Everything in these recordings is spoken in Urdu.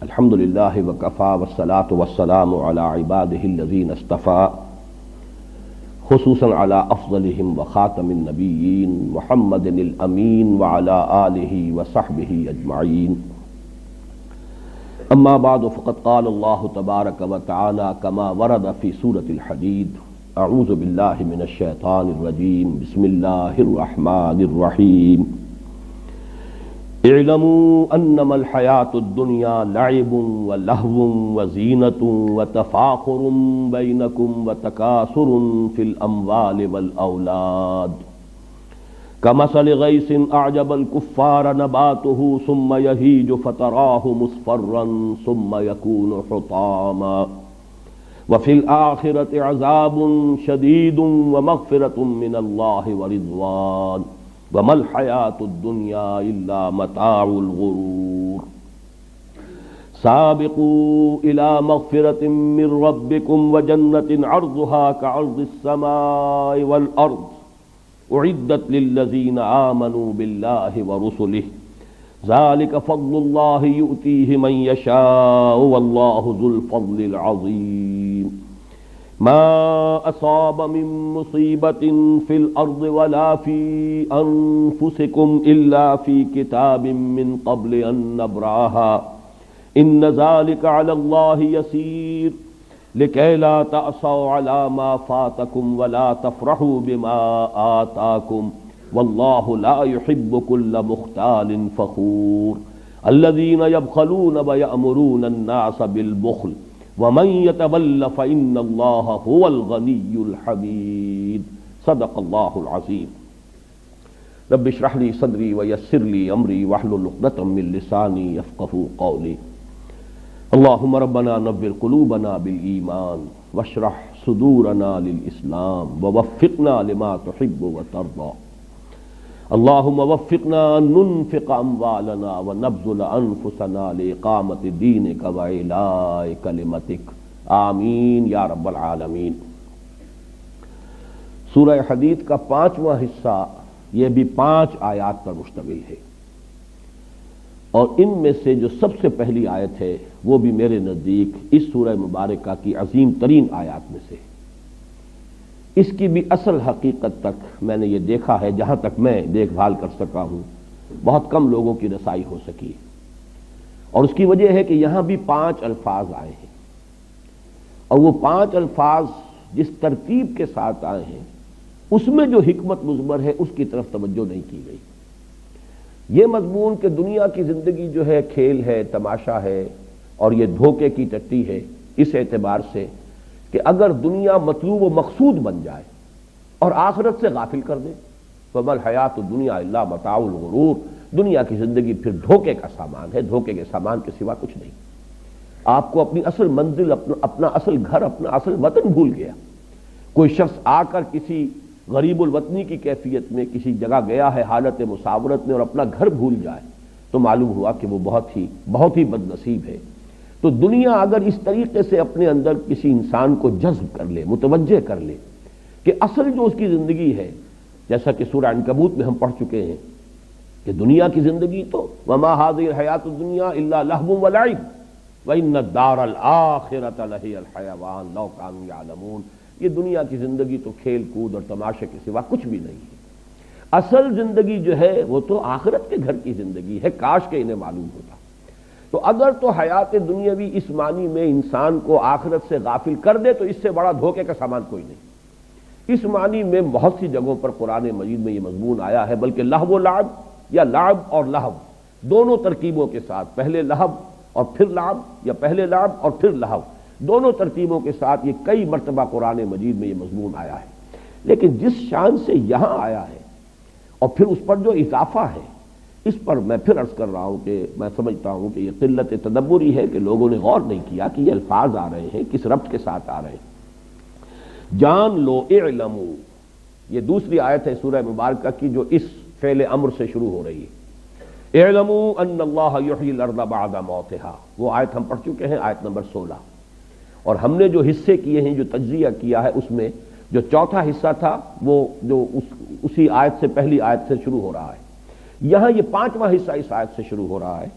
الحمد للہ وکفا والصلاة والسلام علی عباده الذین اصطفى خصوصا علی افضلهم وخاتم النبیین محمد الامین وعلی آلہ وصحبہ اجمعین. اما بعد فقد قال اللہ تبارک وتعالی کما ورد فی سورة الحدید اعوذ باللہ من الشیطان الرجیم بسم اللہ الرحمن الرحیم. اعلموا انما الحیاۃ الدنیا لعب ولہو وزینۃ وتفاخر بینکم وتکاثر فی الاموال والاولاد کمثل غیث اعجب الکفار نباتہ ثم یہیج فتراہ مصفرا ثم یکون حطاما وفی الآخرۃ عذاب شدید ومغفرۃ من اللہ ورضوان وَمَا الْحَيَاةُ الدُّنْيَا إِلَّا مَتَاعُ الْغُرُورِ. سَابِقُوا إِلَى مَغْفِرَةٍ مِّن رَّبِّكُمْ وَجَنَّةٍ عَرْضُهَا كَعَرْضِ السَّمَاءِ وَالْأَرْضِ أُعِدَّتْ لِلَّذِينَ آمَنُوا بِاللَّهِ وَرُسُلِهِ ذَلِكَ فَضْلُ اللَّهِ يُؤْتِيهِ مَن يَشَاءُ وَاللَّهُ ذُو الْفَضْلِ الْعَظِيمِ. ما أصاب من مصيبة في الأرض ولا في أنفسكم إلا في كتاب من قبل أن نبرأها إن ذلك على الله يسير لكي لا تأسوا على ما فاتكم ولا تفرحوا بما آتاكم والله لا يحب كل مختال فخور الذين يبخلون ويأمرون الناس بالبخل ومن يتول فإن الله هو الغني الحميد. صدق الله العظيم. رب اشرح لي صدري ويسر لي أمري واحلل عقدة من لساني يفقهوا قولي. اللهم ربنا نور قلوبنا بالإيمان واشرح صدورنا للإسلام ووفقنا لما تحب وترضى. اللهم وفقنا أن ننفق أموالنا ونبذل أنفسنا لإقامة دينك وإعلاء كلمتك آمین یا رب العالمین. سورہ حدید کا 5واں حصہ یہ بھی 5 آیات پر مشتمل ہے، اور ان میں سے جو سب سے پہلی آیت ہے وہ بھی میرے نزدیک اس سورہ مبارکہ کی عظیم ترین آیات میں سے. اس کی بھی اصل حقیقت تک میں نے یہ دیکھا ہے، جہاں تک میں دیکھ بھال کر سکا ہوں بہت کم لوگوں کی رسائی ہو سکی، اور اس کی وجہ ہے کہ یہاں بھی 5 الفاظ آئے ہیں، اور وہ 5 الفاظ جس ترتیب کے ساتھ آئے ہیں اس میں جو حکمت مضمر ہے اس کی طرف توجہ نہیں کی گئی. یہ مضمون کہ دنیا کی زندگی جو ہے کھیل ہے، تماشا ہے، اور یہ دھوکے کی ٹٹی ہے، اس اعتبار سے کہ اگر دنیا مطلوب و مقصود بن جائے اور آخرت سے غافل کر دے فَمَا الْحَيَاةُ الدُّنْيَا إِلَّا مَتَاعُ الْغُرُورِ، دنیا کی زندگی پھر دھوکے کا سامان ہے، دھوکے کے سامان کے سوا کچھ نہیں. آپ کو اپنی اصل منزل، اپنا اصل گھر، اپنا اصل وطن بھول گیا. کوئی شخص آ کر کسی غریب الوطنی کی کیفیت میں کسی جگہ گیا ہے حالت مساورت میں اور اپنا گھر بھول جائے تو معلوم ہوا کہ وہ بہت ہی بد نصیب ہے. تو دنیا اگر اس طریقے سے اپنے اندر کسی انسان کو جذب کر لے، متوجہ کر لے کہ اصل جو اس کی زندگی ہے، جیسا کہ سورہ عنکبوت میں ہم پڑھ چکے ہیں کہ دنیا کی زندگی تو وَمَا هَذِهِ الْحَيَاةُ الدُّنْيَا إِلَّا لَهْوٌ وَلَعِبٌ وَإِنَّ الدَّارَ الْآخِرَةَ لَهِيَ الْحَيَوَانُ لَوْ كَانُوا يَعْلَمُونَ. یہ دنیا کی زندگی تو کھیل کود اور تماشے کے سوا کچھ بھی نہیں ہے. اصل زندگی جو ہے وہ تو آخرت کے گھر کی زندگی ہے، کاش کہ انہیں معلوم ہوتا. تو اگر تو حیات دنیاوی اس معنی میں انسان کو آخرت سے غافل کر دے تو اس سے بڑا دھوکے کا سامان کوئی نہیں. اس معنی میں بہت سی جگہوں پر قرآن مجید میں یہ مضمون آیا ہے، بلکہ لہو و لعب یا لعب اور لہو دونوں ترکیبوں کے ساتھ، پہلے لہو اور پھر لعب یا پہلے لعب اور پھر لہو، دونوں ترکیبوں کے ساتھ یہ کئی مرتبہ قرآن مجید میں یہ مضمون آیا ہے. لیکن جس شان سے یہاں آیا ہے اور پھر اس پر جو اضافہ ہے اس پر میں پھر عرض کر رہا ہوں کہ میں سمجھتا ہوں کہ یہ قلت تدبری ہے کہ لوگوں نے غور نہیں کیا کہ یہ الفاظ آ رہے ہیں کس ربط کے ساتھ آ رہے ہیں. جان لو اعلمو، یہ دوسری آیت ہے سورہ مبارکہ کی جو اس فعل امر سے شروع ہو رہی ہے. اعلمو ان اللہ یحیی الارض بعد موتہا، وہ آیت ہم پڑھ چکے ہیں، آیت نمبر 16. اور ہم نے جو حصے کیے ہیں، جو تجزیہ کیا ہے، اس میں جو چوتھا حصہ تھا وہ جو اسی آیت سے پہلی آیت سے شروع ہو رہا ہے. یہاں یہ 5واں حصہ اس آیت سے شروع ہو رہا ہے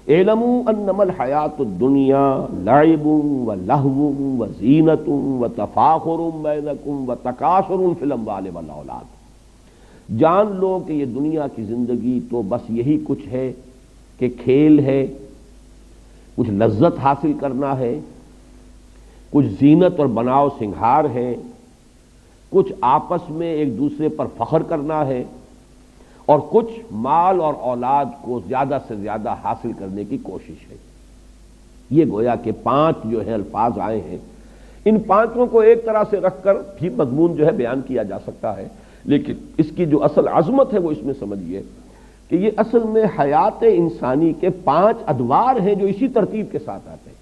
اعلموا انما الحیات الدنیا لعب ولہو وزینۃ وتفاخر بینکم وتکاثر فی الاموال والاولاد، جان لو کہ یہ دنیا کی زندگی تو بس یہی کچھ ہے کہ کھیل ہے، کچھ لذت حاصل کرنا ہے، کچھ زینت اور بناؤ سنگھار ہے، کچھ آپس میں ایک دوسرے پر فخر کرنا ہے، اور کچھ مال اور اولاد کو زیادہ سے زیادہ حاصل کرنے کی کوشش ہے۔ یہ گویا کہ 5 جو ہے الفاظ آئے ہیں، ان 5 کو ایک طرح سے رکھ کر بھی مضمون جو ہے بیان کیا جا سکتا ہے، لیکن اس کی جو اصل عظمت ہے وہ اس میں سمجھیے کہ یہ اصل میں حیات انسانی کے 5 ادوار ہیں جو اسی ترتیب کے ساتھ آتے ہیں،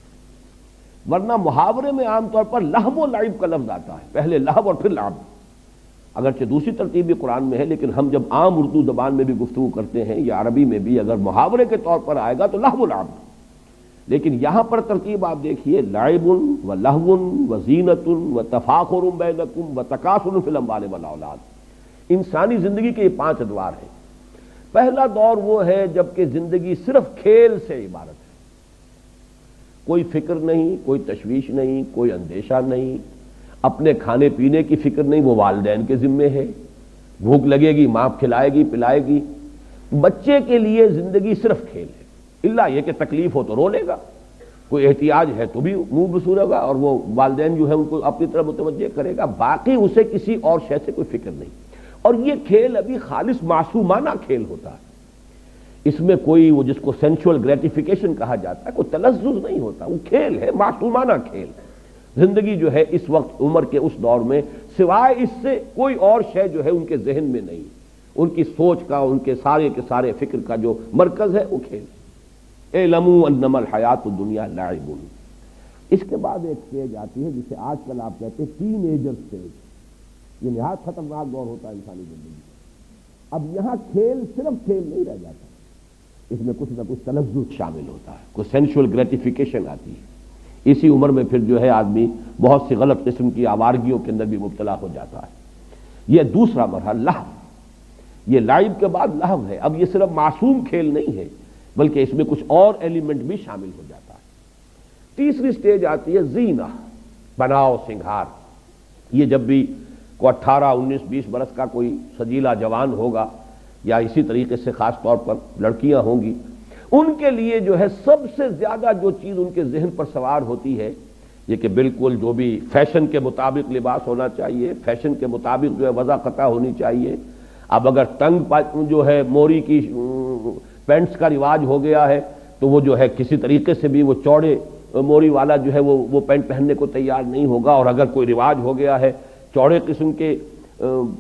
ورنہ محاورے میں عام طور پر لہو و لعب کا لفظ آتا ہے، پہلے لہو اور پھر لعب، اگرچہ دوسری ترتیب بھی قرآن میں ہے، لیکن ہم جب عام اردو زبان میں بھی گفتگو کرتے ہیں یا عربی میں بھی اگر محاورے کے طور پر آئے گا تو لہو و لعب، لیکن یہاں پر ترتیب آپ دیکھیے لعب و لہو و زینت و تفاخر بینکم و تکاثر فی الاموال والاولاد۔ انسانی زندگی کے یہ 5 ادوار ہیں۔ پہلا دور وہ ہے جب کہ زندگی صرف کھیل سے عبارت ہے، کوئی فکر نہیں، کوئی تشویش نہیں، کوئی اندیشہ نہیں، اپنے کھانے پینے کی فکر نہیں، وہ والدین کے ذمے ہے، بھوک لگے گی ماں کھلائے گی پلائے گی۔ بچے کے لیے زندگی صرف کھیل ہے، الا یہ کہ تکلیف ہو تو رو لے گا، کوئی احتیاج ہے تو بھی منہ بسور ہوگا اور وہ والدین جو ہے ان کو اپنی طرف متوجہ کرے گا، باقی اسے کسی اور شے سے کوئی فکر نہیں۔ اور یہ کھیل ابھی خالص معصومانہ کھیل ہوتا ہے، اس میں کوئی وہ جس کو سینشول گریٹیفیکیشن کہا جاتا ہے، کوئی تلذذ نہیں ہوتا، وہ کھیل ہے، معصومانہ کھیل۔ زندگی جو ہے اس وقت عمر کے اس دور میں سوائے اس سے کوئی اور شے جو ہے ان کے ذہن میں نہیں، ان کی سوچ کا، ان کے سارے فکر کا جو مرکز ہے وہ کھیل۔ اعلموا انما الحیات الدنیا لعب۔ اس کے بعد ایک سٹیج آتی ہے جسے آج کل آپ کہتے ہیں ٹین ایجر سٹیج، یہ نہایت خطرناک دور ہوتا ہے انسانی زندگی کا۔ اب یہاں کھیل صرف کھیل نہیں رہ جاتا، اس میں کچھ نہ کچھ تلذذ شامل ہوتا ہے، کوئی سینشول گریٹیفیکیشن آتی ہے۔ اسی عمر میں پھر جو ہے آدمی بہت سی غلط قسم کی آوارگیوں کے اندر بھی مبتلا ہو جاتا ہے۔ یہ دوسرا مرحلہ لہو، یہ لعب کے بعد لہو ہے۔ اب یہ صرف معصوم کھیل نہیں ہے بلکہ اس میں کچھ اور ایلیمنٹ بھی شامل ہو جاتا ہے۔ تیسری سٹیج آتی ہے زینہ، بناؤ سنگھار۔ یہ جب بھی کوئی 18 19 20 برس کا کوئی سجیلا جوان ہوگا یا اسی طریقے سے خاص طور پر لڑکیاں ہوں گی، ان کے لیے جو ہے سب سے زیادہ جو چیز ان کے ذہن پر سوار ہوتی ہے یہ کہ بالکل جو بھی فیشن کے مطابق لباس ہونا چاہیے، فیشن کے مطابق جو ہے وضع قطع ہونی چاہیے۔ اب اگر تنگ جو ہے موری کی پینٹس کا رواج ہو گیا ہے تو وہ جو ہے کسی طریقے سے بھی وہ چوڑے موری والا جو ہے وہ پینٹ پہننے کو تیار نہیں ہوگا، اور اگر کوئی رواج ہو گیا ہے چوڑے قسم کے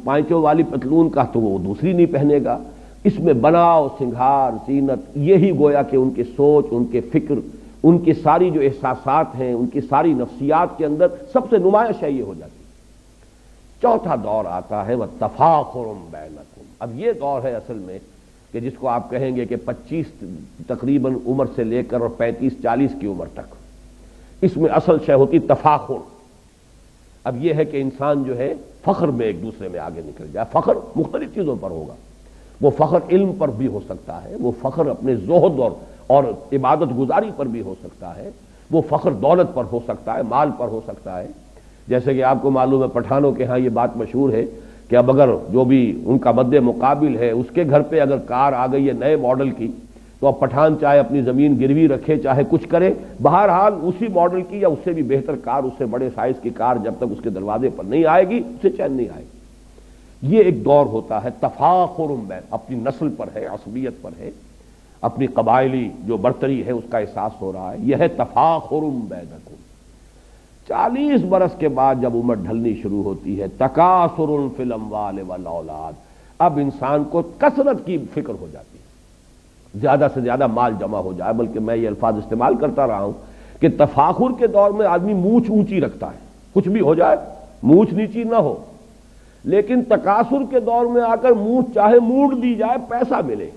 پائچوں والی پتلون کا تو وہ دوسری نہیں پہنے گا۔ اس میں بناؤ سنگھار زینت، یہی گویا کہ ان کی سوچ، ان کے فکر، ان کی ساری جو احساسات ہیں، ان کی ساری نفسیات کے اندر سب سے نمایاں شے یہ ہو جاتی ہے۔ چوتھا دور آتا ہے وتفاخر بینکم۔ اب یہ دور ہے اصل میں کہ جس کو آپ کہیں گے کہ 25 تقریباً عمر سے لے کر اور 35 40 کی عمر تک، اس میں اصل شے ہوتی تفاخر۔ اب یہ ہے کہ انسان جو ہے فخر میں ایک دوسرے میں آگے نکل جائے۔ فخر مختلف چیزوں پر ہوگا، وہ فخر علم پر بھی ہو سکتا ہے، وہ فخر اپنے زہد اور عبادت گزاری پر بھی ہو سکتا ہے، وہ فخر دولت پر ہو سکتا ہے، مال پر ہو سکتا ہے۔ جیسے کہ آپ کو معلوم ہے پٹھانوں کے ہاں یہ بات مشہور ہے کہ اب اگر جو بھی ان کا مد مقابل ہے اس کے گھر پہ اگر کار آ گئی ہے نئے ماڈل کی تو اب پٹھان چاہے اپنی زمین گروی رکھے چاہے کچھ کرے، بہرحال اسی ماڈل کی یا اس سے بھی بہتر کار، اس سے بڑے سائز کی کار جب تک اس کے دروازے پر نہیں آئے گی اسے چین نہیں آئے گی۔ یہ ایک دور ہوتا ہے تفاخر بین، اپنی نسل پر ہے، عصبیت پر ہے، اپنی قبائلی جو برتری ہے اس کا احساس ہو رہا ہے۔ یہ ہے تفاخر بینکم۔ 40 برس کے بعد جب عمر ڈھلنی شروع ہوتی ہے تکاثر فی الاموال والاولاد، اب انسان کو کثرت کی فکر ہو جاتی ہے، زیادہ سے زیادہ مال جمع ہو جائے۔ بلکہ میں یہ الفاظ استعمال کرتا رہا ہوں کہ تفاخر کے دور میں آدمی مونچھ اونچی رکھتا ہے، کچھ بھی ہو جائے مونچھ نیچی نہ ہو، لیکن تکاثر کے دور میں آ کر مونچھ چاہے موڑ دی جائے، پیسہ ملے،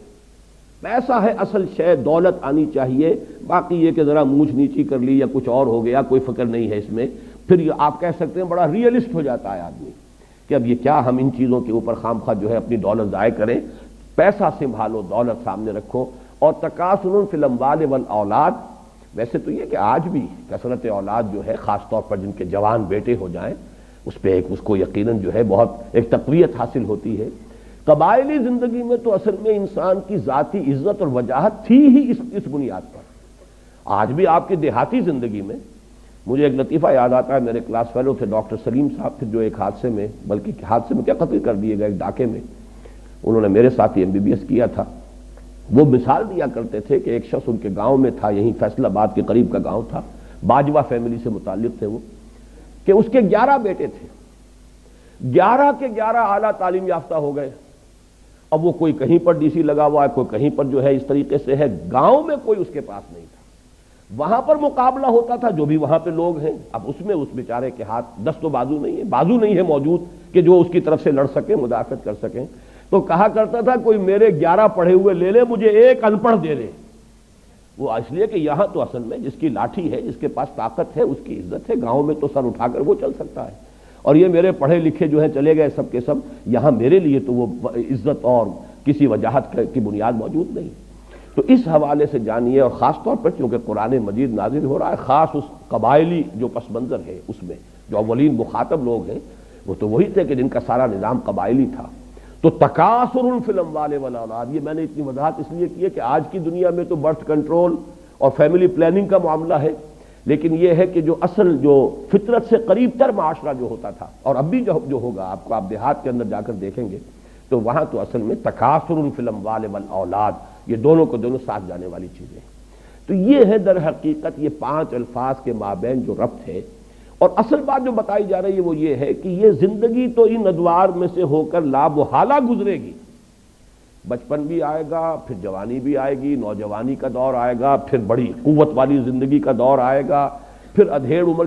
پیسہ ہے اصل شے، دولت آنی چاہیے، باقی یہ کہ ذرا مونچھ نیچی کر لی یا کچھ اور ہو گیا کوئی فکر نہیں ہے اس میں۔ پھر یہ آپ کہہ سکتے ہیں بڑا ریئلسٹ ہو جاتا ہے آدمی کہ اب یہ کیا ہم ان چیزوں کے اوپر خام خواہ جو ہے اپنی دولت ضائع کریں۔ پیسہ سنبھالو، دولت سامنے رکھو، اور تکاثر فی الاموال والاولاد، ویسے تو یہ کہ آج بھی کثرت اولاد جو ہے، خاص طور پر جن کے جوان بیٹے ہو جائیں، اس پہ اس کو یقیناً جو ہے بہت ایک تقویت حاصل ہوتی ہے۔ قبائلی زندگی میں تو اصل میں انسان کی ذاتی عزت اور وجاہت تھی ہی اس بنیاد پر۔ آج بھی آپ کی دیہاتی زندگی میں، مجھے ایک لطیفہ یاد آتا ہے، میرے کلاس فیلو تھے ڈاکٹر سلیم صاحب تھے، جو ایک حادثے میں، بلکہ حادثے میں کیا قتل کر دیے گئے، ایک ڈاکے میں، انہوں نے میرے ساتھ ہی MBBS کیا تھا۔ وہ مثال دیا کرتے تھے کہ ایک شخص ان کے گاؤں میں تھا، یہیں فیصل آباد کے قریب کا گاؤں تھا، باجوہ فیملی سے متعلق تھے وہ، کہ اس کے 11 بیٹے تھے، 11 کے 11 اعلیٰ تعلیم یافتہ ہو گئے۔ اب وہ کوئی کہیں پر DC لگا ہوا ہے، کوئی کہیں پر جو ہے اس طریقے سے ہے، گاؤں میں کوئی اس کے پاس نہیں تھا۔ وہاں پر مقابلہ ہوتا تھا، جو بھی وہاں پہ لوگ ہیں، اب اس میں اس بیچارے کے ہاتھ دست و بازو نہیں ہے موجود کہ جو اس کی طرف سے لڑ سکیں، مدافعت کر سکیں، تو کہا کرتا تھا کوئی میرے 11 پڑھے ہوئے لے لے، مجھے ایک ان پڑھ دے دے۔ وہ اس لیے کہ یہاں تو اصل میں جس کی لاٹھی ہے، جس کے پاس طاقت ہے، اس کی عزت ہے، گاؤں میں تو سر اٹھا کر وہ چل سکتا ہے، اور یہ میرے پڑھے لکھے جو ہیں چلے گئے سب کے سب، یہاں میرے لیے تو وہ عزت اور کسی وجاہت کی بنیاد موجود نہیں۔ تو اس حوالے سے جانیے، اور خاص طور پر چونکہ قرآن مجید نازل ہو رہا ہے، خاص اس قبائلی جو پس منظر ہے، اس میں جو اولین مخاطب لوگ ہیں وہ تو وہی تھے کہ جن کا سارا نظام قبائلی تھا۔ تو تکاثر فی الاموال والاولاد، یہ میں نے اتنی وضاحت اس لیے کی ہے کہ آج کی دنیا میں تو برتھ کنٹرول اور فیملی پلاننگ کا معاملہ ہے، لیکن یہ ہے کہ جو اصل جو فطرت سے قریب تر معاشرہ جو ہوتا تھا، اور اب بھی جو ہوگا، آپ دیہات کے اندر جا کر دیکھیں گے تو وہاں تو اصل میں تکاثر فی الاموال والاولاد، یہ دونوں کو دونوں ساتھ جانے والی چیزیں ہیں۔ تو یہ ہے در حقیقت یہ 5 الفاظ کے مابین جو ربط ہے، اور اصل بات جو بتائی جا رہی ہے وہ یہ ہے کہ یہ زندگی تو ان ادوار میں سے ہو کر لامحالہ گزرے گی۔ بچپن بھی آئے گا، پھر جوانی بھی آئے گی، نوجوانی کا دور آئے گا، پھر بڑی قوت والی زندگی کا دور آئے گا، پھر ادھیڑ عمر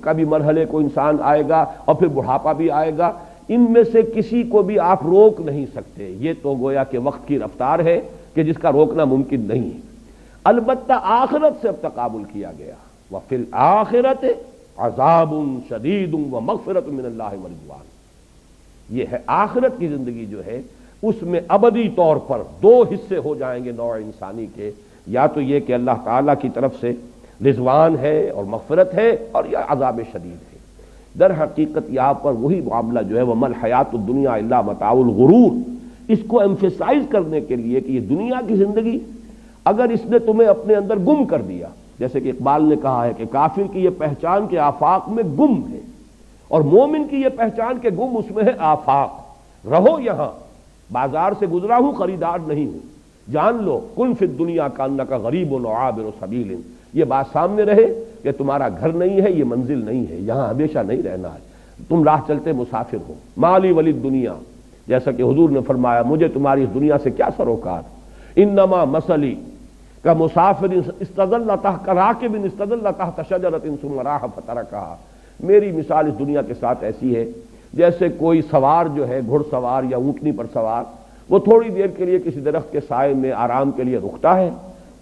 کا بھی مرحلے کو انسان آئے گا، اور پھر بڑھاپا بھی آئے گا۔ ان میں سے کسی کو بھی آپ روک نہیں سکتے، یہ تو گویا کہ وقت کی رفتار ہے کہ جس کا روکنا ممکن نہیں ہے۔ البتہ آخرت سے اب تقابل کیا گیا، وفی الآخرۃ عذاب شدید ومغفرۃ من اللہ ورضوان، یہ ہے آخرت کی زندگی جو ہے، اس میں ابدی طور پر 2 حصے ہو جائیں گے نوع انسانی کے، یا تو یہ کہ اللہ تعالیٰ کی طرف سے رضوان ہے اور مغفرت ہے، اور یا عذاب شدید ہے۔ در حقیقت یہاں پر وہی معاملہ جو ہے وَمَا الْحَيَاةُ الدُّنْيَا إِلَّا مَتَاعُ الْغُرُورِ، اس کو ایمفیسائز کرنے کے لیے کہ یہ دنیا کی زندگی اگر اس نے تمہیں اپنے اندر گم کر دیا، جیسے کہ اقبال نے کہا ہے کہ کافر کی یہ پہچان کے آفاق میں گم ہے، اور مومن کی یہ پہچان کے گم اس میں ہے آفاق، رہو یہاں، بازار سے گزرا ہوں خریدار نہیں ہوں، جان لو کن فی الدنیا کانک غریب و عابر سبیل، یہ بات سامنے رہے کہ تمہارا گھر نہیں ہے، یہ منزل نہیں ہے، یہاں ہمیشہ نہیں رہنا ہے، تم راہ چلتے مسافر ہو۔ مالی ولی دنیا، جیسا کہ حضور نے فرمایا مجھے تمہاری اس دنیا سے کیا سروکار، انما مثلی کا مسافر استظل تحت راکب استظل تحت شجرۃ ثم راح فترکھا، میری مثال اس دنیا کے ساتھ ایسی ہے جیسے کوئی سوار جو ہے، گھڑ سوار یا اونٹنی پر سوار، وہ تھوڑی دیر کے لیے کسی درخت کے سائے میں آرام کے لیے رکتا ہے،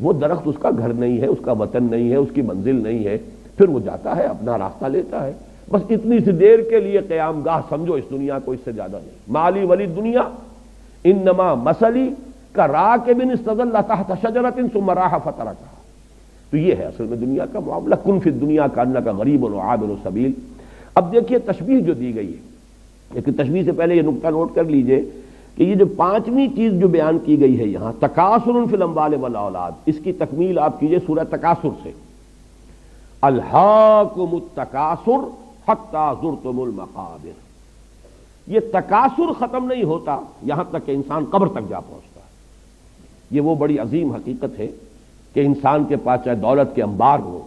وہ درخت اس کا گھر نہیں ہے، اس کا وطن نہیں ہے، اس کی منزل نہیں ہے، پھر وہ جاتا ہے اپنا راستہ لیتا ہے، بس اتنی سی دیر کے لیے قیام گاہ سمجھو اس دنیا کو، اس سے زیادہ نہیں۔ مالی ولی دنیا انما مثلی کا راکب استظل تحت شجرۃ ثم راح فترکھا، تو یہ ہے اصل میں دنیا کا معاملہ، کن فی الدنیا کانک غریب و عابر سبیل۔ اب دیکھیے تشبیہ جو دی گئی ہے، لیکن تشبیہ سے پہلے یہ نقطہ نوٹ کر لیجئے کہ یہ جو 5ویں چیز جو بیان کی گئی ہے یہاں، تکاثر فی الاموال والاولاد، اس کی تکمیل آپ کیجئے سورہ تکاثر سے، الہاکم التکاثر حتی زرتم المقابر۔ یہ تکاثر ختم نہیں ہوتا یہاں تک کہ انسان قبر تک جا پہنچتا ہے۔ یہ وہ بڑی عظیم حقیقت ہے کہ انسان کے پاس چاہے دولت کے انبار ہو،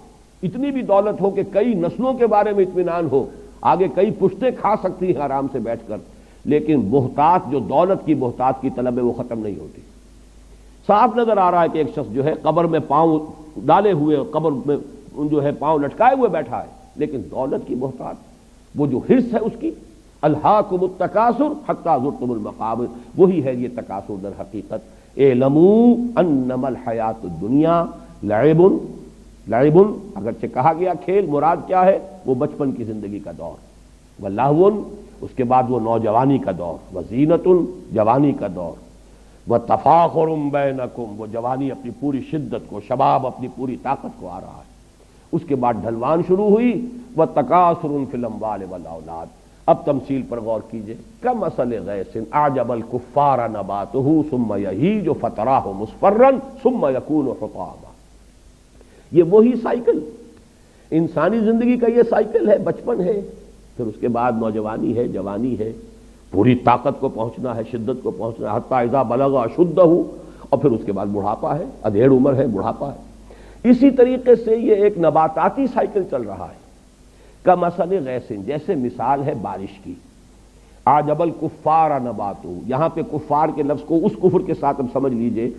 اتنی بھی دولت ہو کہ کئی نسلوں کے بارے میں اطمینان ہو، آگے کئی پشتیں کھا سکتی ہیں آرام سے بیٹھ کر، لیکن بہتات جو دولت کی بہتات کی طلب ہے وہ ختم نہیں ہوتی۔ صاف نظر آ رہا ہے کہ ایک شخص جو ہے قبر میں پاؤں ڈالے ہوئے، قبر میں جو ہے پاؤں لٹکائے ہوئے بیٹھا ہے، لیکن دولت کی بہتات، وہ جو حرص ہے اس کی، الہاکم التکاثر حتی زرتم المقابر، وہی ہے یہ تکاثر در حقیقت۔ اعلموا انما الحیات الدنیا لعب، لعب اگرچہ کہا گیا کھیل، مراد کیا ہے؟ وہ بچپن کی زندگی کا دور، ولہو اس کے بعد وہ نوجوانی کا دور، وزینت جوانی کا دور، وَتَفَاخُرٌ بَيْنَكُمْ، وہ جوانی اپنی پوری شدت کو، شباب اپنی پوری طاقت کو آ رہا ہے۔ اس کے بعد ڈھلوان شروع ہوئی، وَتَكَاثُرٌ فِي الْأَمْوَالِ وَالْأَوْلَادِ۔ اب تمثیل پر غور کیجئے، كَمَثَلِ غَيْثٍ أَعْجَبَ الْكُفَّارَ نَبَاتُهُ ثُمَّ يَهِيجُ فَتَرَاهُ مُصْفَرًّا ثُمَّ يَكُونُ حُطَامًا۔ یہ وہی سائیکل، انسانی زندگی کا یہ سائیکل ہے۔ بچپن ہے، پھر اس کے بعد نوجوانی ہے، جوانی ہے، پوری طاقت کو پہنچنا ہے، شدت کو پہنچنا ہے، حتیٰ اذا بلغ اشدہ، اور پھر اس کے بعد بڑھاپا ہے، ادھیڑ عمر ہے، بڑھاپا ہے۔ اسی طریقے سے یہ ایک نباتاتی سائیکل چل رہا ہے۔ کمثل غیث، جیسے مثال ہے بارش کی۔ اعجب الکفار نباتہ، یہاں پہ کفار کے لفظ کو اس کفر کے ساتھ اب سمجھ لیجئے۔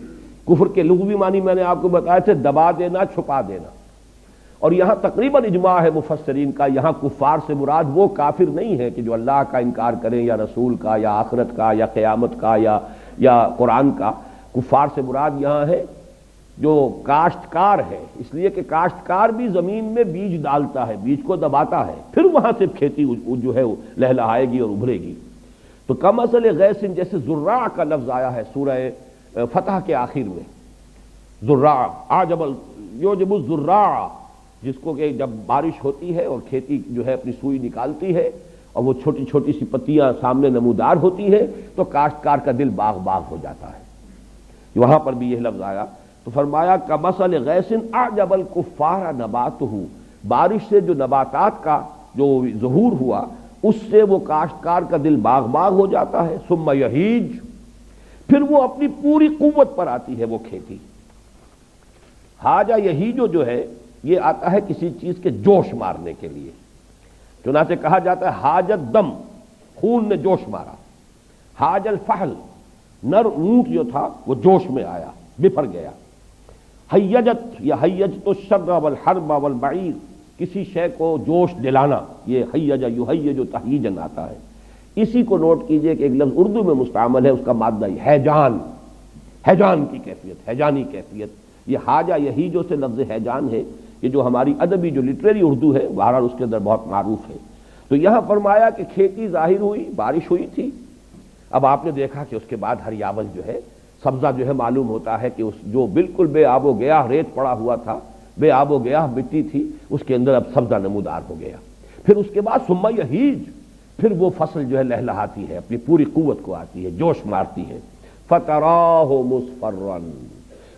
کفر کے لغوی معنی میں نے آپ کو بتایا تھے، دبا دینا، چھپا دینا، اور یہاں تقریباً اجماع ہے مفسرین کا، یہاں کفار سے مراد وہ کافر نہیں ہے کہ جو اللہ کا انکار کریں یا رسول کا یا آخرت کا یا قیامت کا یا قرآن کا۔ کفار سے مراد یہاں ہے جو کاشتکار ہے، اس لیے کہ کاشتکار بھی زمین میں بیج ڈالتا ہے، بیج کو دباتا ہے، پھر وہاں سے کھیتی جو ہے لہلہائے گی اور ابھرے گی۔ تو کمثل غیث، جیسے زراع کا لفظ آیا ہے سورہ فتح کے آخر میں، زراع اعجب یعجب الزراع، جس کو کہ جب بارش ہوتی ہے اور کھیتی جو ہے اپنی سوئی نکالتی ہے اور وہ چھوٹی چھوٹی سی پتیاں سامنے نمودار ہوتی ہے تو کاشتکار کا دل باغ باغ ہو جاتا ہے۔ وہاں پر بھی یہ لفظ آیا تو فرمایا کمثل غیث اعجب الکفار نباتہ، بارش سے جو نباتات کا جو ظہور ہوا اس سے وہ کاشتکار کا دل باغ باغ ہو جاتا ہے۔ ثم یہیج، پھر وہ اپنی پوری قوت پر آتی ہے وہ کھیتی۔ حاجہ یہیج جو ہے یہ آتا ہے کسی چیز کے جوش مارنے کے لیے، چنانچہ کہا جاتا ہے حاجت دم، خون نے جوش مارا۔ حاج الفحل، نر اونٹ جو تھا وہ جوش میں آیا، بفر گیا۔ حیجت یا حیجت الشر والحرب والبعیر، کسی شے کو جوش دلانا، یہ حیج یحیج تحییجن آتا ہے۔ اسی کو نوٹ کیجئے کہ ایک لفظ اردو میں مستعمل ہے، اس کا مادہ ہیجان، ہیجان کی کیفیت، ہیجانی کیفیت۔ یہ حاجہ یہیجو سے لفظ ہیجان ہے، یہ جو ہماری ادبی جو لٹریری اردو ہے بہرحال اس کے اندر بہت معروف ہے۔ تو یہاں فرمایا کہ کھیتی ظاہر ہوئی، بارش ہوئی تھی، اب آپ نے دیکھا کہ اس کے بعد ہریاول جو ہے، سبزہ جو ہے معلوم ہوتا ہے کہ اس جو بالکل بے آب و گیاہ ریت پڑا ہوا تھا، بے آب و گیاہ مٹی تھی، اس کے اندر اب سبزہ نمودار ہو گیا۔ پھر اس کے بعد ثم یہیج، پھر وہ فصل جو ہے لہلہاتی ہے، اپنی پوری قوت کو آتی ہے، جوش مارتی ہے۔ فتراہ مصفرا،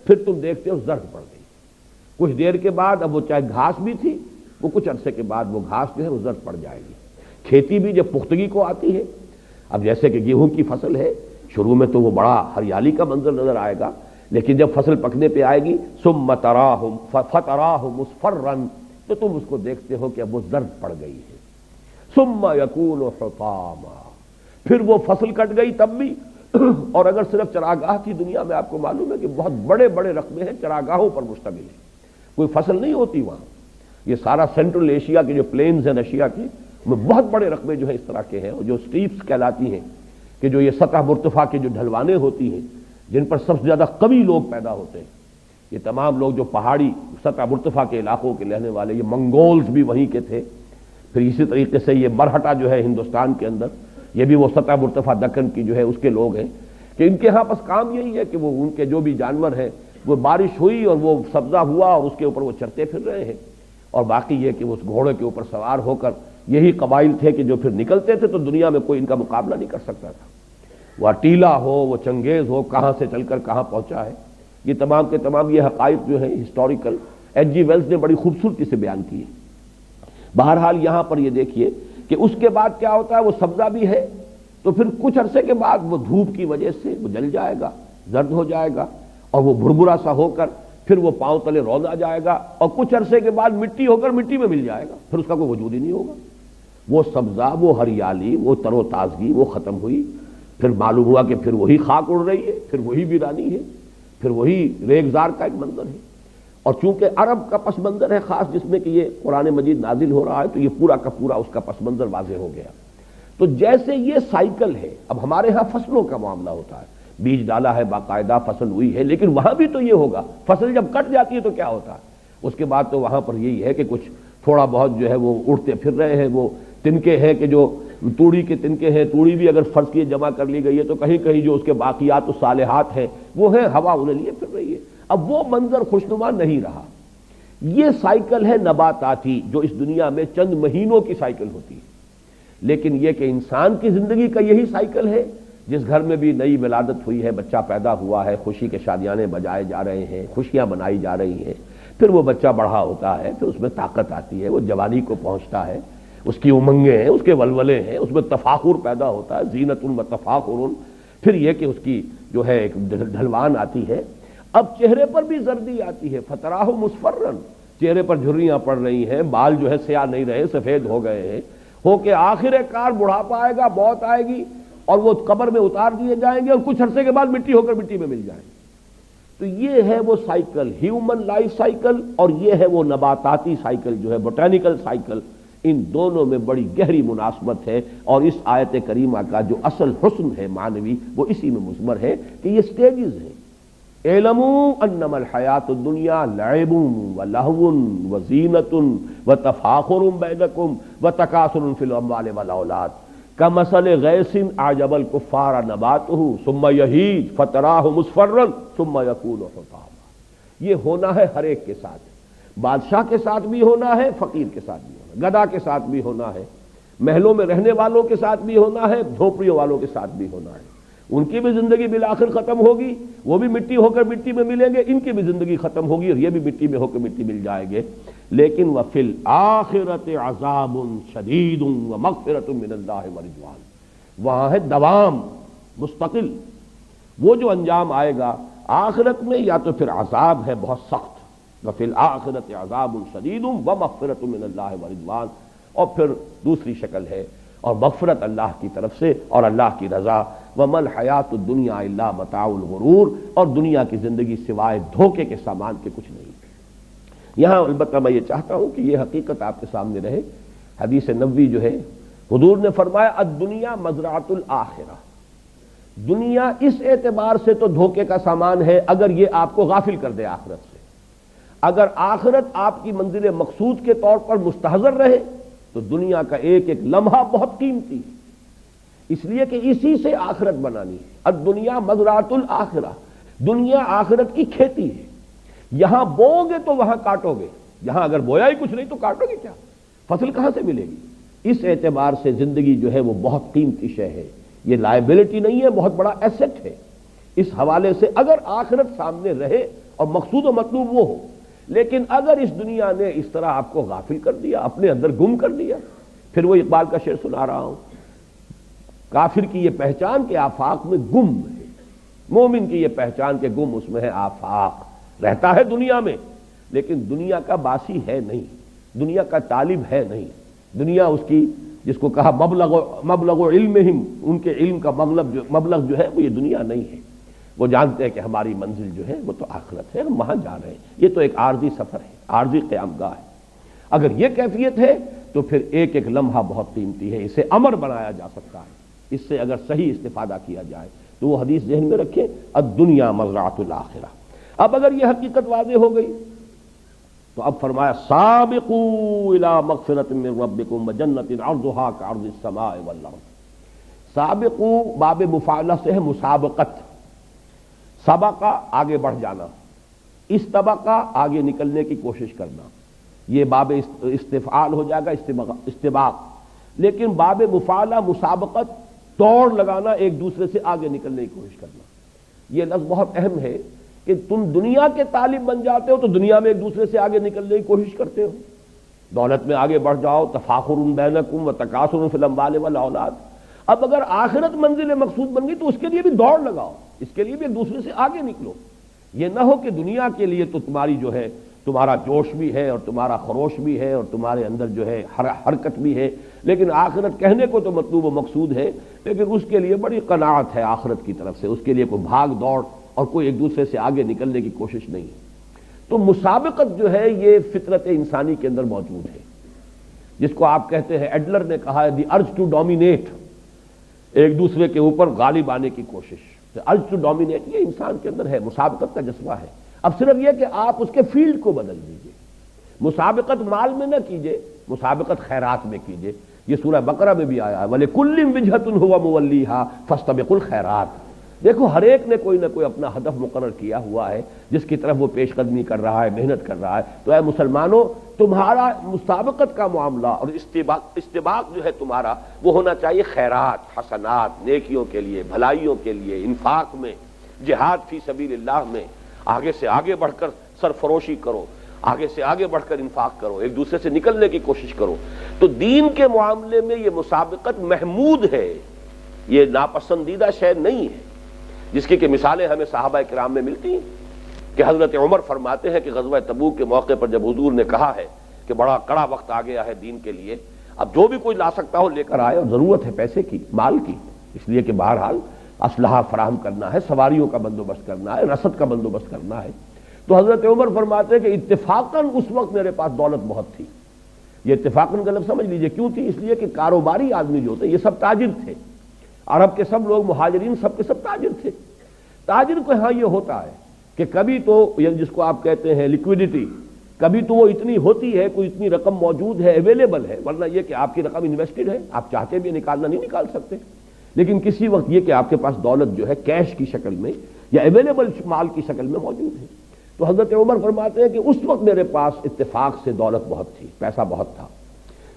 پھر تم دیکھتے ہو زرد پڑ گئی۔ کچھ دیر کے بعد اب وہ چاہے گھاس بھی تھی، وہ کچھ عرصے کے بعد وہ گھاس جو ہے وہ زرد پڑ جائے گی۔ کھیتی بھی جب پختگی کو آتی ہے، اب جیسے کہ گیہوں کی فصل ہے، شروع میں تو وہ بڑا ہریالی کا منظر نظر آئے گا، لیکن جب فصل پکنے پہ آئے گی ثم تراہ فتراہ مصفرا، تو تم اس کو دیکھتے ہو کہ اب وہ زرد پڑ گئی ہے۔ ثم یکون حطاما، پھر وہ فصل کٹ گئی تب بھی، اور اگر صرف چراگاہ تھی دنیا میں، آپ کو معلوم ہے کہ بہت بڑے بڑے رقبے ہیں چراگاہوں پر مشتمل ہے، کوئی فصل نہیں ہوتی وہاں۔ یہ سارا سینٹرل ایشیا کے جو پلینز ہیں ایشیا کے، میں بہت بڑے رقبے جو ہے اس طرح کے ہیں، اور جو سٹیپس کہلاتی ہیں، کہ جو یہ سطح مرتفع کے جو ڈھلوانے ہوتی ہیں جن پر سب سے زیادہ قوی لوگ پیدا ہوتے ہیں، یہ تمام لوگ جو پہاڑی سطح مرتفع کے علاقوں کے رہنے والے، یہ منگولز بھی وہیں کے تھے، پھر اسی طریقے سے یہ برہٹا جو ہے ہندوستان کے اندر، یہ بھی وہ سطح مرتفع دکن کی جو ہے اس کے لوگ ہیں، کہ ان کے ہاں بس کام یہی ہے کہ وہ ان کے جو بھی جانور ہیں، وہ بارش ہوئی اور وہ سبزہ ہوا اور اس کے اوپر وہ چرتے پھر رہے ہیں، اور باقی یہ کہ وہ اس گھوڑے کے اوپر سوار ہو کر، یہی قبائل تھے کہ جو پھر نکلتے تے تو دنیا میں کوئی ان کا مقابلہ نہیں کر سکتا تھا، وہ اٹیلا ہو، وہ چنگیز ہو، کہاں سے چل کر کہاں پہنچا ہے۔ یہ تمام کے تمام یہ حقائق جو ہیں ہسٹوریکل ایچ جی ویلز نے بڑی خوبصورتی سے بیان کی ہے۔ بہرحال یہاں پر یہ دیکھیے کہ اس کے بعد کیا ہوتا ہے، وہ سبزہ بھی ہے تو پھر کچھ عرصے کے بعد وہ دھوپ کی وجہ سے وہ جل جائے گا، زرد ہو جائے گا، اور وہ بھربھرا سا ہو کر پھر وہ پاؤں تلے رونا جائے گا، اور کچھ عرصے کے بعد مٹی ہو کر مٹی میں مل جائے گا، پھر اس کا کوئی وجود ہی نہیں ہوگا۔ وہ سبزہ، وہ ہریالی، وہ تر و تازگی وہ ختم ہوئی، پھر معلوم ہوا کہ پھر وہی خاک اڑ رہی ہے، پھر وہی ویرانی ہے، پھر وہی ریگزار کا ایک منظر ہے۔ اور چونکہ عرب کا پس منظر ہے خاص، جس میں کہ یہ قرآن مجید نازل ہو رہا ہے، تو یہ پورا کا پورا اس کا پس منظر واضح ہو گیا۔ تو جیسے یہ سائیکل ہے، اب ہمارے ہاں فصلوں کا معاملہ ہوتا ہے، بیج ڈالا ہے، باقاعدہ فصل ہوئی ہے، لیکن وہاں بھی تو یہ ہوگا، فصل جب کٹ جاتی ہے تو کیا ہوتا ہے، اس کے بعد تو وہاں پر یہی ہے کہ کچھ تھوڑا بہت جو ہے وہ اڑتے پھر رہے ہیں، وہ تنکے ہیں کہ جو توڑی کے تنکے ہیں، توڑی بھی اگر فرض کیے جمع کر لی گئی ہے تو کہیں کہیں جو اس کے باقیات و صالحات ہیں وہ ہیں، ہوا انہیں لیے پھر رہی ہے۔ اب وہ منظر خوشنما نہیں رہا۔ یہ سائیکل ہے نباتاتی جو اس دنیا میں چند مہینوں کی سائیکل ہوتی ہے، لیکن یہ کہ انسان کی زندگی کا یہی سائیکل ہے، جس گھر میں بھی نئی ولادت ہوئی ہے، بچہ پیدا ہوا ہے، خوشی کے شادیانے بجائے جا رہے ہیں، خوشیاں منائی جا رہی ہیں، پھر وہ بچہ بڑھا ہوتا ہے، پھر اس میں طاقت آتی ہے، وہ جوانی کو پہنچتا ہے، اس کی امنگیں ہیں، اس کے ولولے ہیں، اس میں تفاخر پیدا ہوتا ہے، زینت و تفاخر، پھر یہ کہ اس کی جو ہے ایک ڈھلوان آتی ہے۔ اب چہرے پر بھی زردی آتی ہے، فتراہ مصفرن، چہرے پر جھریاں پڑ رہی ہیں، بال جو ہے سیاہ نہیں رہے، سفید ہو گئے ہیں، ہو کہ آخر کار بڑھاپا آئے گا، موت آئے گی اور وہ قبر میں اتار دیے جائیں گے اور کچھ عرصے کے بعد مٹی ہو کر مٹی میں مل جائیں گے۔ تو یہ ہے وہ سائیکل، ہیومن لائف سائیکل، اور یہ ہے وہ نباتاتی سائیکل جو ہے بوٹینیکل سائیکل۔ ان دونوں میں بڑی گہری مناسبت ہے، اور اس آیت کریمہ کا جو اصل حسن ہے معنوی وہ اسی میں مضمر ہے کہ یہ سٹیجز ہیں۔ اعلموا انما الحیات الدنیا لعب ولہو وزینۃ وتفاخر بینکم وتکاثر فی الاموال والاولاد کمثل غیث اعجب الکفار نباتہ ثم یہیج فتراہ مصفرا ثم یکون حطاما۔ یہ ہونا ہے ہر ایک کے ساتھ، بادشاہ کے ساتھ بھی ہونا ہے، فقیر کے ساتھ بھی ہونا ہے، گدھا کے ساتھ بھی ہونا ہے، محلوں میں رہنے والوں کے ساتھ بھی ہونا ہے، جھوپڑیوں والوں کے ساتھ بھی ہونا ہے۔ ان کی بھی زندگی بالآخر ختم ہوگی، وہ بھی مٹی ہو کر مٹی میں ملیں گے، ان کی بھی زندگی ختم ہوگی اور یہ بھی مٹی میں ہو کر مٹی مل جائیں گے۔ لیکن وفی الآخرۃ عذاب شدید ومغفرۃ من اللہ ورضوان، وہاں ہے دوام مستقل۔ وہ جو انجام آئے گا آخرت میں یا تو پھر عذاب ہے بہت سخت، وفی الآخرۃ عذاب شدید ومغفرۃ من اللہ ورضوان، اور پھر دوسری شکل ہے اور مغفرت اللہ کی طرف سے اور اللہ کی رضا۔ وَمَا الْحَيَاةُ الدُّنْيَا إِلَّا مَتَاعُ الْغُرُورِ، اور دنیا کی زندگی سوائے دھوکے کے سامان کے کچھ نہیں۔ یہاں البتہ میں یہ چاہتا ہوں کہ یہ حقیقت آپ کے سامنے رہے۔ حدیث نبوی جو ہے حضور نے فرمایا الدنیا مزرعۃ الآخرہ، دنیا اس اعتبار سے تو دھوکے کا سامان ہے اگر یہ آپ کو غافل کر دے آخرت سے۔ اگر آخرت آپ کی منزل مقصود کے طور پر مستحضر رہے تو دنیا کا ایک ایک لمحہ بہت قیمتی ہے، اس لیے کہ اسی سے آخرت بنانی ہے۔ الدنیا مزرعۃ الآخرہ، دنیا آخرت کی کھیتی ہے، یہاں بوؤ گے تو وہاں کاٹو گے، یہاں اگر بویا ہی کچھ نہیں تو کاٹو گے کیا، فصل کہاں سے ملے گی؟ اس اعتبار سے زندگی جو ہے وہ بہت قیمتی شے ہے، یہ لائبلٹی نہیں ہے، بہت بڑا ایسٹ ہے۔ اس حوالے سے اگر آخرت سامنے رہے اور مقصود و مطلوب وہ ہو، لیکن اگر اس دنیا نے اس طرح آپ کو غافل کر دیا، اپنے اندر گم کر دیا، پھر وہ اقبال کا شعر سنا رہا ہوں، کافر کی یہ پہچان کہ آفاق میں گم ہے، مومن کی یہ پہچان کہ گم اس میں ہے آفاق، رہتا ہے دنیا میں لیکن دنیا کا باسی ہے نہیں، دنیا کا طالب ہے نہیں، دنیا اس کی جس کو کہا مبلغ علمہم، ان کے علم کا مبلغ جو ہے وہ یہ دنیا نہیں ہے۔ وہ جانتے ہیں کہ ہماری منزل جو ہے وہ تو آخرت ہے، ہم وہاں جا رہے ہیں، یہ تو ایک عارضی سفر ہے، عارضی قیام گاہ ہے۔ اگر یہ کیفیت ہے تو پھر ایک ایک لمحہ بہت قیمتی ہے، اسے امر بنایا جا سکتا ہے، اس سے اگر صحیح استفادہ کیا جائے تو وہ حدیث ذہن میں رکھیں الدنیا مزرعۃ الآخرہ۔ اب اگر یہ حقیقت واضح ہو گئی تو اب فرمایا سابقوا الی مغفرۃ من ربکم وجنۃ عرضھا کعرض السماء والارض۔ سابقوا باب مفاعلہ سے ہے مسابقت، سبقہ آگے بڑھ جانا، استبقہ آگے نکلنے کی کوشش کرنا، یہ باب استفعال ہو جائے گا، استباق۔ لیکن باب مفاعلہ مسابقت، دوڑ لگانا، ایک دوسرے سے آگے نکلنے کی کوشش کرنا، یہ لفظ بہت اہم ہے کہ تم دنیا کے طالب بن جاتے ہو تو دنیا میں ایک دوسرے سے آگے نکلنے کی کوشش کرتے ہو، دولت میں آگے بڑھ جاؤ، تفاخر بینکم وتکاثر فی الاموال والاولاد۔ اب اگر آخرت منزل مقصود بن گئی تو اس کے لیے بھی دوڑ لگاؤ، اس کے لیے بھی ایک دوسرے سے آگے نکلو۔ یہ نہ ہو کہ دنیا کے لیے تو تمہاری جو ہے تمہارا جوش بھی ہے اور تمہارا خروش بھی ہے اور تمہارے اندر جو ہے حرکت بھی ہے، لیکن آخرت کہنے کو تو مطلوب و مقصود ہے لیکن اس کے لیے بڑی قناعت ہے آخرت کی طرف سے، اس کے لیے کوئی بھاگ دوڑ اور کوئی ایک دوسرے سے آگے نکلنے کی کوشش نہیں ہے۔ تو مسابقت جو ہے یہ فطرت انسانی کے اندر موجود ہے، جس کو آپ کہتے ہیں، ایڈلر نے کہا ہے دی ارج ٹو ڈومینیٹ، ایک دوسرے کے اوپر غالب آنے کی کوشش، ارج ٹو ڈومینیٹ یہ انسان کے اندر ہے، مسابقت کا جذبہ ہے۔ اب صرف یہ کہ آپ اس کے فیلڈ کو بدل دیجئے، مسابقت مال میں نہ کیجئے، مسابقت خیرات میں کیجئے، یہ سورہ بقرہ میں بھی آیا ہے وَلِكُلٍّ وِجْهَةٌ هُوَ مُوَلِّيهَا فَاسْتَبِقُوا الْخَيْرَاتِ۔ دیکھو ہر ایک نے کوئی نہ کوئی اپنا ہدف مقرر کیا ہوا ہے جس کی طرف وہ پیش قدمی کر رہا ہے، محنت کر رہا ہے۔ تو اے مسلمانوں، تمہارا مسابقت کا معاملہ اور استباق جو ہے تمہارا وہ ہونا چاہیے خیرات، حسنات، نیکیوں کے لیے، بھلائیوں کے لیے، انفاق میں، جہاد فی سبیل اللہ میں آگے سے آگے بڑھ کر سرفروشی کرو، آگے سے آگے بڑھ کر انفاق کرو، ایک دوسرے سے نکلنے کی کوشش کرو۔ تو دین کے معاملے میں یہ مسابقت محمود ہے، یہ ناپسندیدہ شے نہیں ہے، جس کی کہ مثالیں ہمیں صحابہ کرام میں ملتی ہیں کہ حضرت عمر فرماتے ہیں کہ غزوہ تبوک کے موقع پر جب حضور نے کہا ہے کہ بڑا کڑا وقت آ گیا ہے دین کے لیے، اب جو بھی کوئی لا سکتا ہو لے کر آئے، اور ضرورت ہے پیسے کی، مال کی، اس لیے کہ بہرحال اسلحہ فراہم کرنا ہے، سواریوں کا بندوبست کرنا ہے، رسد کا بندوبست کرنا ہے۔ تو حضرت عمر فرماتے ہیں کہ اتفاقاً اس وقت میرے پاس دولت بہت تھی۔ یہ اتفاقاً کا لفظ سمجھ لیجئے کیوں تھی؟ اس لیے کہ کاروباری آدمی جو تھے یہ سب تاجر تھے، عرب کے سب لوگ مہاجرین سب کے سب تاجر تھے۔ تاجر کو ہاں یہ ہوتا ہے کہ کبھی تو جس کو آپ کہتے ہیں لیکویڈیٹی، کبھی تو وہ اتنی ہوتی ہے، کوئی اتنی رقم موجود ہے، اویلیبل ہے، ورنہ یہ کہ آپ کی رقم انویسٹڈ ہے، آپ چاہتے بھی نکالنا نہیں نکال سکتے، لیکن کسی وقت یہ کہ آپ کے پاس دولت جو ہے کیش کی شکل میں یا اویلیبل مال کی شکل میں موجود ہے۔ تو حضرت عمر فرماتے ہیں کہ اس وقت میرے پاس اتفاق سے دولت بہت تھی، پیسہ بہت تھا،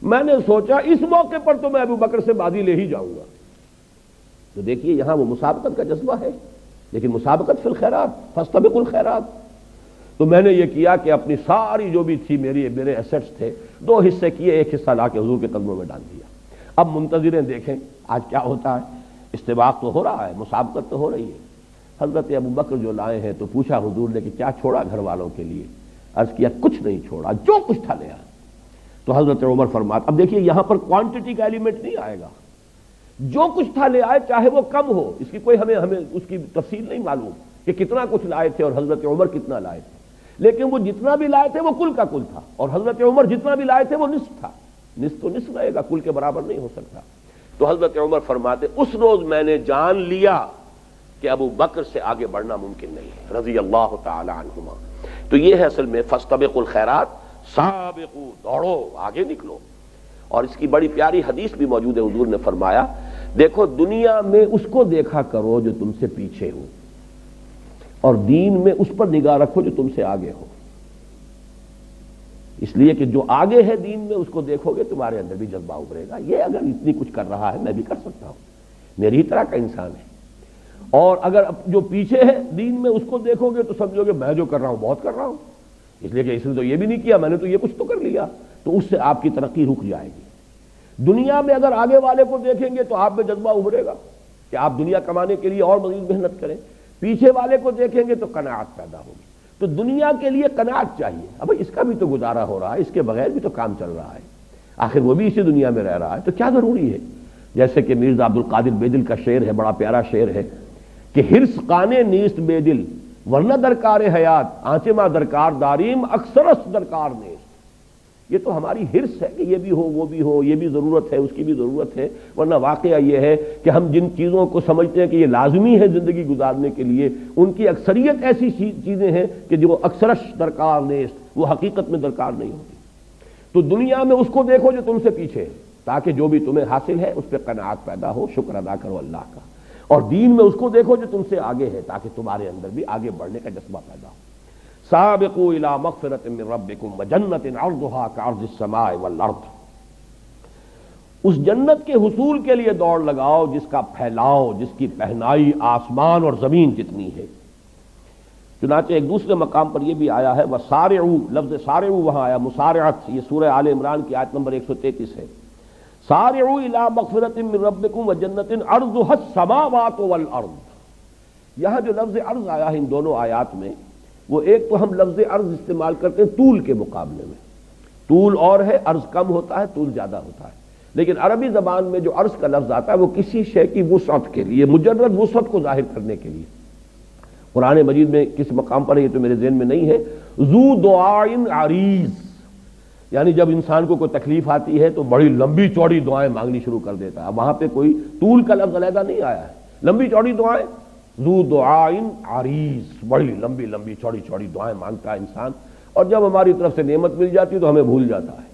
میں نے سوچا اس موقع پر تو میں ابو بکر سے بازی لے ہی جاؤں گا۔ تو دیکھیے یہاں وہ مسابقت کا جذبہ ہے، لیکن مسابقت فی الخیرات، فاستبقوا الخیرات۔ تو میں نے یہ کیا کہ اپنی ساری جو بھی تھی میرے ایسٹس تھے، 2 حصے کیے، ایک حصہ لا کے حضور کے قدموں میں ڈال دیا۔ اب منتظریں دیکھیں آج کیا ہوتا ہے، استباق تو ہو رہا ہے، مسابقت تو ہو رہی ہے۔ حضرت ابو بکر جو لائے ہیں تو پوچھا حضور نے کہ کیا چھوڑا گھر والوں کے لیے؟ عرض کیا کچھ نہیں چھوڑا، جو کچھ تھا لے آیا۔ تو حضرت عمر فرماتے، اب دیکھیے یہاں پر کوانٹٹی کا ایلیمنٹ نہیں آئے گا، جو کچھ تھا لے آئے، چاہے وہ کم ہو، اس کی کوئی ہمیں اس کی تفصیل نہیں معلوم کہ کتنا کچھ لائے تھے اور حضرت عمر کتنا لائے تھے، لیکن وہ جتنا بھی لائے تھے وہ کل کا کل تھا، اور حضرت عمر جتنا بھی لائے تھے وہ نصف تھا۔ نصف تو نصف رہے گا، کل کے برابر نہیں ہو سکتا۔ تو حضرت عمر فرماتے اس روز میں نے جان لیا کہ ابو بکر سے آگے بڑھنا ممکن نہیں ہے، رضی اللہ تعالی عنہما۔ تو یہ ہے اصل میں فاستبقوا الخیرات، سابقوا، دوڑو، آگے نکلو۔ اور اس کی بڑی پیاری حدیث بھی موجود ہے، حضور نے فرمایا دیکھو دنیا میں اس کو دیکھا کرو جو تم سے پیچھے ہو، اور دین میں اس پر نگاہ رکھو جو تم سے آگے ہو۔ اس لیے کہ جو آگے ہے دین میں اس کو دیکھو گے تمہارے اندر بھی جذبہ ابھرے گا، یہ اگر اتنی کچھ کر رہا ہے میں بھی کر سکتا ہوں، میری ہی طرح کا انسان ہے۔ اور اگر جو پیچھے ہے دین میں اس کو دیکھو گے تو سمجھو گے میں جو کر رہا ہوں بہت کر رہا ہوں، اس لیے کہ اس نے تو یہ بھی نہیں کیا، میں نے تو یہ کچھ تو کر لیا، تو اس سے آپ کی ترقی رک جائے گی۔ دنیا میں اگر آگے والے کو دیکھیں گے تو آپ میں جذبہ ابھرے گا کہ آپ دنیا کمانے کے لیے اور مزید محنت کریں، پیچھے والے کو دیکھیں گے تو قناعت پیدا ہوگی۔ تو دنیا کے لیے قناعت چاہیے، اب اس کا بھی تو گزارا ہو رہا ہے، اس کے بغیر بھی تو کام چل رہا ہے، آخر وہ بھی اسی دنیا میں رہ رہا ہے، تو کیا ضروری ہے؟ جیسے کہ مرزا عبد القادر بے دل کا شعر ہے، بڑا پیارا شعر ہے کہ ہرس قانے نیست بے دل ورنہ درکار حیات آنچے ماں درکار داریم اکثرس درکار نیست۔ یہ تو ہماری ہرس ہے کہ یہ بھی ہو وہ بھی ہو، یہ بھی ضرورت ہے اس کی بھی ضرورت ہے، ورنہ واقعہ یہ ہے کہ ہم جن چیزوں کو سمجھتے ہیں کہ یہ لازمی ہے زندگی گزارنے کے لیے، ان کی اکثریت ایسی چیزیں ہیں کہ جو اکثرش درکار نیست، وہ حقیقت میں درکار نہیں ہوتی۔ تو دنیا میں اس کو دیکھو جو تم سے پیچھے ہے، تاکہ جو بھی تمہیں حاصل ہے اس پہ قناعت پیدا ہو، شکر ادا کرو اللہ کا، اور دین میں اس کو دیکھو جو تم سے آگے ہے، تاکہ تمہارے اندر بھی آگے بڑھنے کا جذبہ پیدا ہو۔ سابقوا الى مغفرۃ من ربکم وجنۃ عرضها كعرض السماء والارض، اس جنت کے حصول کے لیے دوڑ لگاؤ جس کا پھیلاؤ، جس کی پہنائی آسمان اور زمین جتنی ہے۔ چنانچہ ایک دوسرے مقام پر یہ بھی آیا ہے وسارعوا، لفظ سارعوا وہاں آیا، مسارعت، یہ سورہ آل عمران کی آیت نمبر 133 ہے۔ سارعوا الى مغفرۃ من ربکم وجنۃ عرضها السماوات والارض، یہاں جو لفظ عرض آیا ہے ان دونوں آیات میں، وہ ایک تو ہم لفظ عرض استعمال کرتے ہیں طول کے مقابلے میں، طول اور ہے، عرض کم ہوتا ہے، طول زیادہ ہوتا ہے، لیکن عربی زبان میں جو عرض کا لفظ آتا ہے وہ کسی شے کی وسعت کے لیے، مجرد وسعت کو ظاہر کرنے کے لیے۔ قرآن مجید میں کس مقام پر ہے یہ تو میرے ذہن میں نہیں ہے، ذو دعائن عریض، یعنی جب انسان کو کوئی تکلیف آتی ہے تو بڑی لمبی چوڑی دعائیں مانگنی شروع کر دیتا ہے، وہاں پہ کوئی طول کا لفظ علیحدہ نہیں آیا ہے، لمبی چوڑی دعائیں، ذو دعائن عریض، بڑی لمبی لمبی چوڑی چوڑی دعائیں مانگتا ہے انسان، اور جب ہماری طرف سے نعمت مل جاتی ہے تو ہمیں بھول جاتا ہے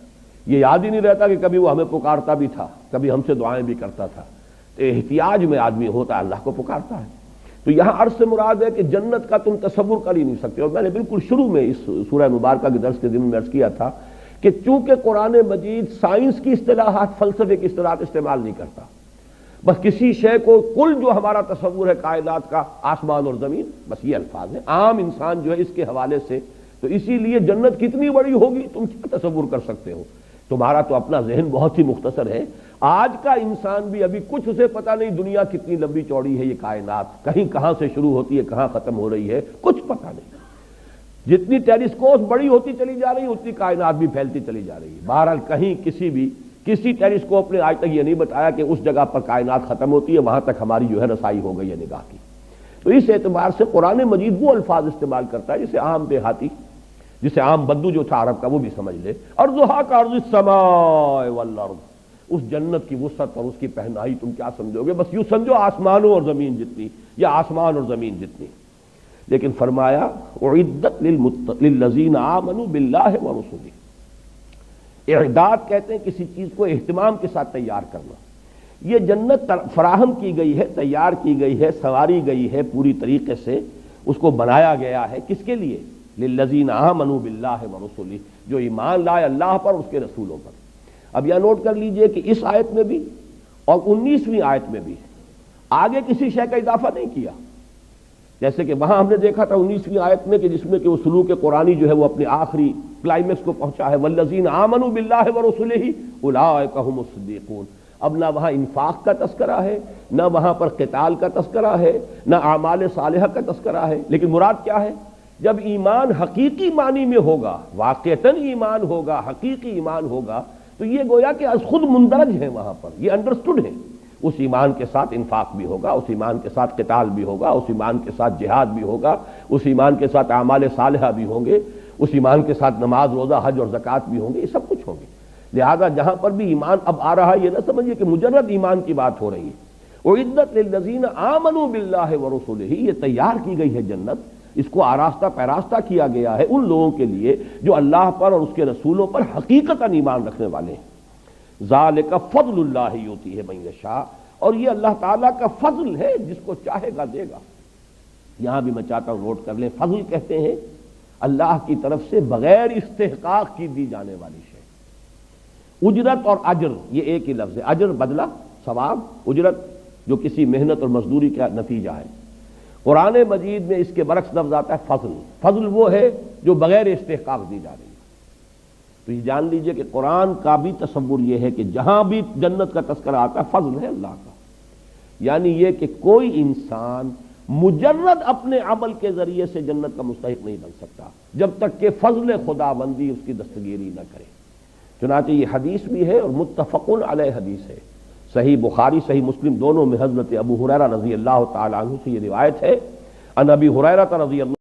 یہ یاد ہی نہیں رہتا کہ کبھی وہ ہمیں پکارتا بھی تھا، کبھی ہم سے دعائیں بھی کرتا تھا۔ تو احتیاج میں آدمی ہوتا ہے، اللہ کو پکارتا ہے۔ تو یہاں عرض سے مراد ہے کہ جنت کا تم تصور کر ہی نہیں سکتے۔ اور میں نے بالکل شروع میں اس سورہ مبارکہ کے درس کے دن میں عرض کیا تھا کہ چونکہ قرآن مجید سائنس کی اصطلاحات، فلسفے کی اصطلاحات استعمال نہیں کرتا، بس کسی شے کو کل جو ہمارا تصور ہے کائنات کا، آسمان اور زمین، بس یہ الفاظ ہیں۔ عام انسان جو ہے اس کے حوالے سے، تو اسی لیے جنت کتنی بڑی ہوگی تم کیا تصور کر سکتے ہو؟ تمہارا تو اپنا ذہن بہت ہی مختصر ہے۔ آج کا انسان بھی ابھی کچھ اسے پتہ نہیں دنیا کتنی لمبی چوڑی ہے، یہ کائنات کہیں کہاں سے شروع ہوتی ہے کہاں ختم ہو رہی ہے، کچھ پتہ نہیں۔ جتنی ٹیلیسکوپ بڑی ہوتی چلی جا رہی ہے اتنی کائنات بھی پھیلتی چلی جا رہی ہے۔ بہرحال کہیں کسی ٹیلیسکوپ نے آج تک یہ نہیں بتایا کہ اس جگہ پر کائنات ختم ہوتی ہے، وہاں تک ہماری جو ہے رسائی ہو گئی ہے نگاہ کی۔ تو اس اعتبار سے قرآن مجید وہ الفاظ استعمال کرتا ہے جسے عام دیہاتی، جسے عام بدو جو تھا عرب کا وہ بھی سمجھ لے۔ ارضھا کارض السماء والارض، اس جنت کی وسعت اور اس کی پہنائی تم کیا سمجھو گے؟ بس یوں سمجھو آسمانوں اور زمین جتنی، یا آسمان اور زمین جتنی۔ لیکن فرمایا اعدت للذین آمنوا باللہ ورسلہ۔ اعداد کہتے ہیں کسی چیز کو اہتمام کے ساتھ تیار کرنا۔ یہ جنت فراہم کی گئی ہے، تیار کی گئی ہے، سنواری گئی ہے پوری طریقے سے، اس کو بنایا گیا ہے کس کے لیے؟ للذین آمنوا باللہ ورسلہ، جو ایمان لائے اللہ پر، اس کے رسولوں پر۔ اب یہ نوٹ کر لیجئے کہ اس آیت میں بھی اور 19ویں آیت میں بھی آگے کسی شے کا اضافہ نہیں کیا۔ جیسے کہ وہاں ہم نے دیکھا تھا 19ویں آیت میں کہ جس میں کہ وہ سلوک قرآنی جو ہے وہ اپنے آخری کلائمیکس کو پہنچا ہے، والذین آمنوا باللہ ورسلہ اولئک هم الصدیقون۔ اب نہ وہاں انفاق کا تذکرہ ہے، نہ وہاں پر قتال کا تذکرہ ہے، نہ اعمال صالحہ کا تذکرہ ہے، لیکن مراد کیا ہے؟ جب ایمان حقیقی معنی میں ہوگا، واقعتاً ایمان ہوگا، حقیقی ایمان ہوگا، تو یہ گویا کہ از خود مندرج ہے، وہاں پر یہ انڈرسٹوڈ ہے۔ اس ایمان کے ساتھ انفاق بھی ہوگا، اس ایمان کے ساتھ قتال بھی ہوگا، اس ایمان کے ساتھ جہاد بھی ہوگا، اس ایمان کے ساتھ اعمال صالحہ بھی ہوں گے، اس ایمان کے ساتھ نماز، روزہ، حج اور زکوٰۃ بھی ہوں گے، یہ سب کچھ ہوں گے۔ لہذا جہاں پر بھی ایمان اب آ رہا ہے، یہ نہ سمجھیے کہ مجرد ایمان کی بات ہو رہی ہے۔ اعدت للذین آمنوا باللہ ورسلہ، یہ تیار کی گئی ہے جنت، اس کو آراستہ پیراستہ کیا گیا ہے ان لوگوں کے لیے جو اللہ پر اور اس کے رسولوں پر حقیقتاً ایمان رکھنے والے ہیں۔ ذالک فضل اللہ یؤتیہ من یشاء، اور یہ اللہ تعالیٰ کا فضل ہے، جس کو چاہے گا دے گا۔ یہاں بھی میں چاہتا ہوں نوٹ کر لیں، فضل کہتے ہیں اللہ کی طرف سے بغیر استحقاق کی دی جانے والی شے۔ اجرت اور اجر یہ ایک ہی لفظ ہے، اجر بدلہ، ثواب، اجرت جو کسی محنت اور مزدوری کا نتیجہ ہے۔ قرآن مجید میں اس کے برعکس لفظ آتا ہے فضل۔ فضل وہ ہے جو بغیر استحقاق دی جا رہی ہے۔ تو یہ جان لیجئے کہ قرآن کا بھی تصور یہ ہے کہ جہاں بھی جنت کا تذکرہ آتا ہے فضل ہے اللہ کا، یعنی یہ کہ کوئی انسان مجرد اپنے عمل کے ذریعے سے جنت کا مستحق نہیں بن سکتا جب تک کہ فضل خداوندی اس کی دستگیری نہ کرے۔ چنانچہ یہ حدیث بھی ہے اور متفق علیہ حدیث ہے، صحیح بخاری صحیح مسلم دونوں میں حضرت ابو ہریرہ رضی اللہ تعالی عنہ سے یہ روایت ہے، ان ابی ہریرہ رضی اللہ